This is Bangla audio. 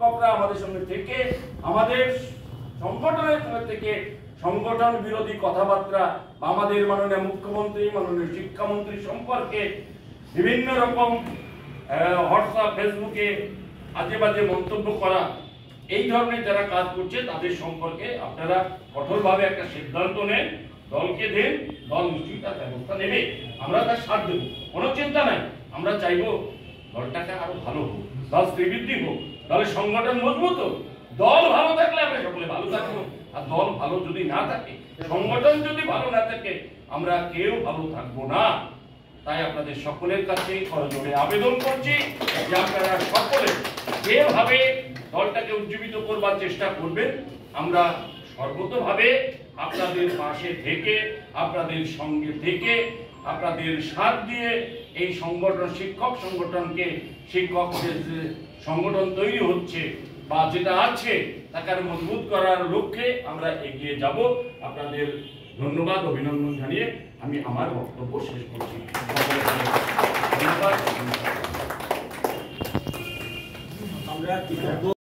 আমাদের সঙ্গে থেকে আমাদের সংগঠনের সঙ্গে থেকে সংগঠন বিরোধী কথাবার্তা আমাদের মাননীয় মুখ্যমন্ত্রী মাননীয় শিক্ষামন্ত্রী সম্পর্কে বিভিন্ন রকম হোয়াটসঅ্যাপ ফেসবুকে আজে বাজে মন্তব্য করা, এই ধরনের যারা কাজ করছে তাদের সম্পর্কে আপনারা কঠোরভাবে একটা সিদ্ধান্ত নেন, দলকে দেন, দল নিশ্চয়ই তার ব্যবস্থা নেবে। আমরা তার সাথ দেবো, কোনো চিন্তা নাই। আমরা চাইবো দলটাকে আরো ভালো হোক, দল শ্রীবৃদ্ধি হোক, দলের সংগঠন মজবুত হোক। দল ভালো থাকলে আমরা সকলে ভালো থাকবো, আর দল ভালো যদি না থাকে, সংগঠন যদি ভালো না থাকে, আমরা কেউ ভালো থাকবো না। তাই আপনাদের সকলের কাছে করজোড়ে আবেদন করছি যে আপনারা সকলে যেভাবে দলটাকে উজ্জীবিত করবার চেষ্টা করবেন, আমরা সর্বতভাবে আপনাদের পাশে থেকে, আপনাদের সঙ্গে থেকে, আপনাদের সাথ দিয়ে এই সংগঠন শিক্ষক সংগঠনকে, শিক্ষকদের যে সংগঠন তৈরি হচ্ছে বা যেটা আছে তাকে আরো মজবুত করার লক্ষ্যে আমরা এগিয়ে যাব। আপনাদের ধন্যবাদ অভিনন্দন জানিয়ে আমি আমার বক্তব্য শেষ করছি। ধন্যবাদ।